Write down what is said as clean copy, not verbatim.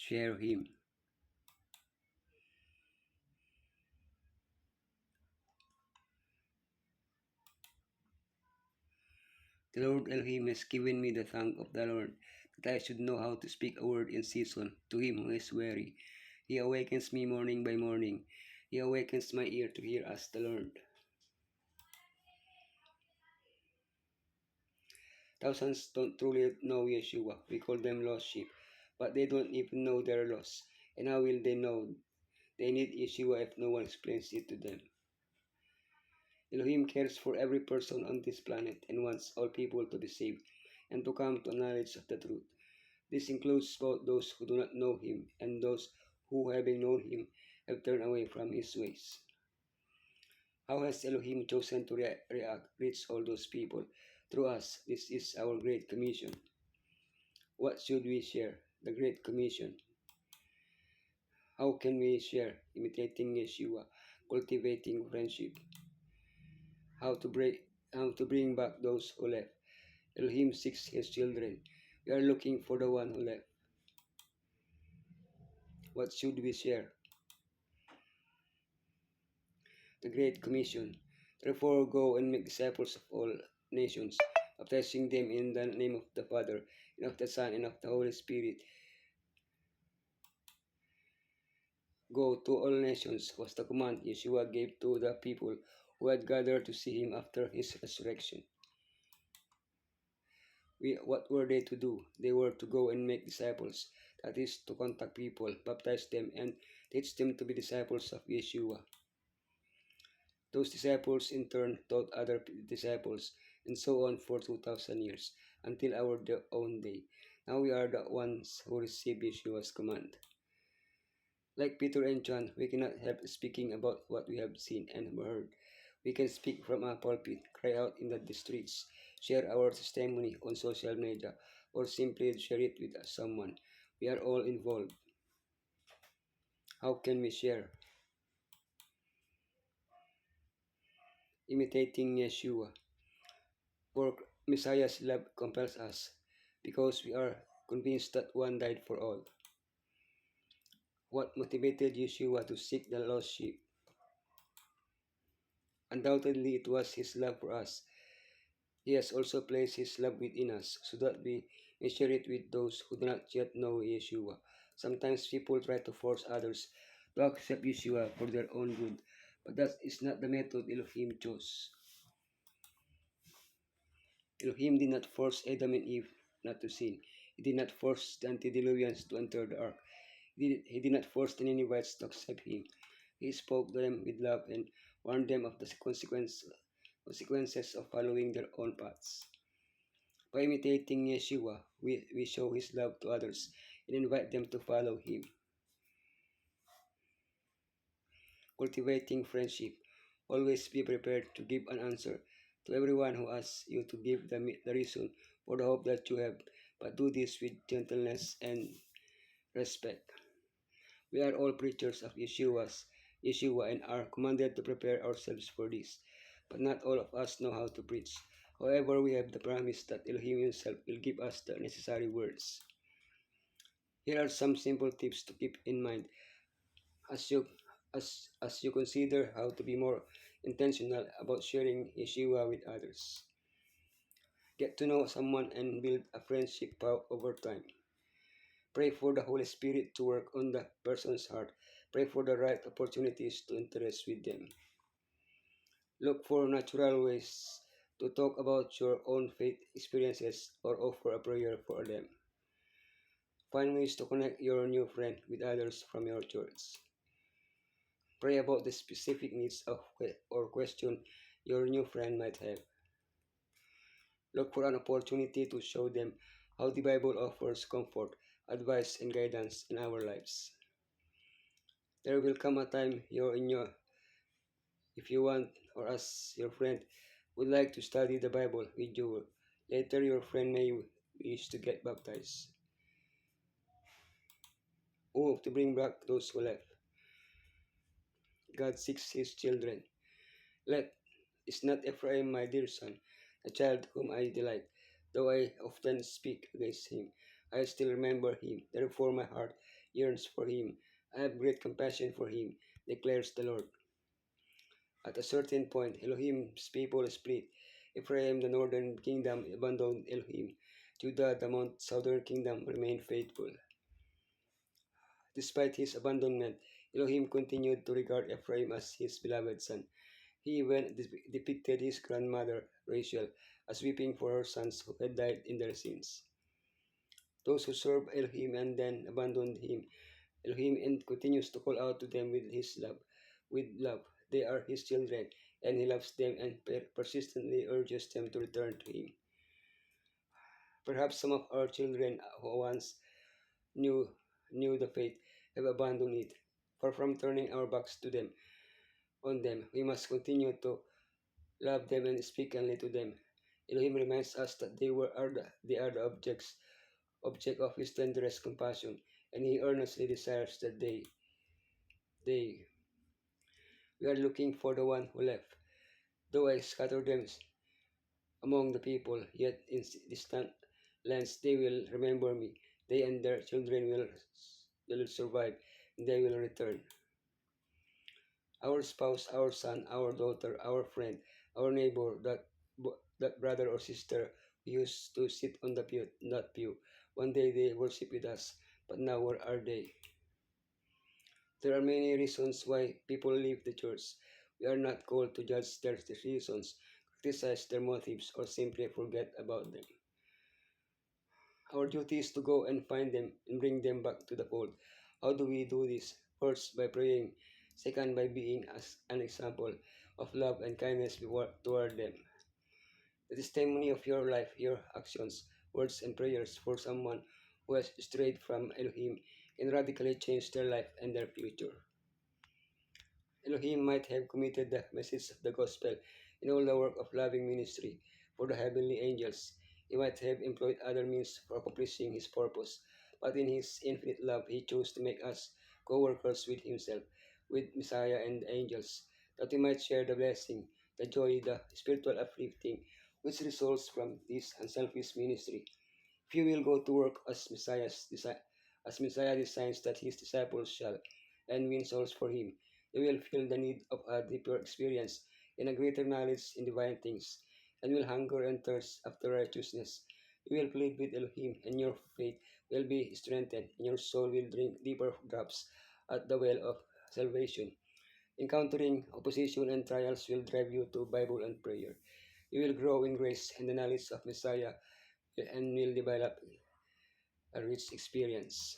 share him. The Lord Elohim has given me the tongue of the Lord, that I should know how to speak a word in season to him who is weary. He awakens me morning by morning. He awakens my ear to hear as the Lord. Thousands don't truly know Yeshua. We call them lost sheep, but they don't even know they're lost. And how will they know they need Yeshua if no one explains it to them? Elohim cares for every person on this planet and wants all people to be saved and to come to knowledge of the truth. This includes both those who do not know him and those who, having known him, have turned away from his ways. How has Elohim chosen to reach all those people? Through us. This is our Great Commission. What should we share? The Great Commission. How can we share? Imitating Yeshua, cultivating friendship. How to bring back those who left. Elohim seeks his children. We are looking for the one who left. What should we share? The Great Commission. Therefore go and make disciples of all nations, baptizing them in the name of the Father, and of the Son, and of the Holy Spirit. Go to all nations was the command Yeshua gave to the people who had gathered to see him after his resurrection. What were they to do? They were to go and make disciples, that is, to contact people, baptize them, and teach them to be disciples of Yeshua. Those disciples in turn taught other disciples, and so on for 2,000 years, until our own day. Now we are the ones who receive Yeshua's command. Like Peter and John, we cannot help speaking about what we have seen and heard. We can speak from a pulpit, cry out in the streets, share our testimony on social media, or simply share it with someone. We are all involved. How can we share? Imitating Yeshua. For Messiah's love compels us, because we are convinced that one died for all. What motivated Yeshua to seek the lost sheep? Undoubtedly, it was his love for us. He has also placed his love within us, so that we may share it with those who do not yet know Yeshua. Sometimes people try to force others to accept Yeshua for their own good, but that is not the method Elohim chose. Elohim did not force Adam and Eve not to sin. He did not force the antediluvians to enter the ark. He did not force the Ninevites to accept him. He spoke to them with love and warned them of the consequences of following their own paths. By imitating Yeshua, we show his love to others and invite them to follow him. Cultivating friendship. Always be prepared to give an answer to everyone who asks you to give the reason for the hope that you have, but do this with gentleness and respect. We are all preachers of Yeshua and are commanded to prepare ourselves for this, but not all of us know how to preach. However, we have the promise that Elohim himself will give us the necessary words. Here are some simple tips to keep in mind as you consider how to be more intentional about sharing Yeshua with others. Get to know someone and build a friendship over time. Pray for the Holy Spirit to work on the person's heart. Pray for the right opportunities to interact with them. Look for natural ways to talk about your own faith experiences or offer a prayer for them. Find ways to connect your new friend with others from your church. Pray about the specific needs or question your new friend might have. Look for an opportunity to show them how the Bible offers comfort, advice, and guidance in our lives. There will come a time if you want or as your friend would like to study the Bible with you. Later, your friend may wish to get baptized. Oh, to bring back those who left. God seeks his children. Let is not Ephraim my dear son, a child whom I delight. Though I often speak against him, I still remember him. Therefore my heart yearns for him. I have great compassion for him, declares the Lord. At a certain point, Elohim's people split. Ephraim, the northern kingdom, abandoned Elohim. Judah, the mount southern kingdom, remained faithful. Despite his abandonment, Elohim continued to regard Ephraim as his beloved son. He even depicted his grandmother, Rachel, as weeping for her sons who had died in their sins. Those who serve Elohim and then abandoned him, Elohim and continues to call out to them with his love. With love, they are his children, and he loves them and persistently urges them to return to him. Perhaps some of our children who once knew knew the faith have abandoned it. Far from turning our backs to them on them, we must continue to love them and speak kindly to them. Elohim reminds us that they are the object of his tenderest compassion, and he earnestly desires that they we are looking for the one who left. Though I scatter them among the people, yet in distant lands they will remember me. They and their children will survive, and they will return. Our spouse, our son, our daughter, our friend, our neighbor, that brother or sister who used to sit on that pew. One day they worship with us, but now where are they? There are many reasons why people leave the church. We are not called to judge their reasons, criticize their motives, or simply forget about them. Our duty is to go and find them and bring them back to the fold. How do we do this? First, by praying. Second, by being as an example of love and kindness toward them. The testimony of your life, your actions, words, and prayers for someone who has strayed from Elohim can radically change their life and their future. Elohim might have committed the message of the gospel in all the work of loving ministry for the heavenly angels. He might have employed other means for accomplishing his purpose, but in his infinite love, he chose to make us co-workers with himself, with Messiah and the angels, that we might share the blessing, the joy, the spiritual uplifting which results from this unselfish ministry. If you will go to work as Messiah designs that his disciples shall, and win souls for him, you will feel the need of a deeper experience and a greater knowledge in divine things, and will hunger and thirst after righteousness. You will plead with Elohim, and your faith will be strengthened, and your soul will drink deeper drops at the well of salvation. Encountering opposition and trials will drive you to Bible and prayer. You will grow in grace and the knowledge of Messiah and will develop a rich experience.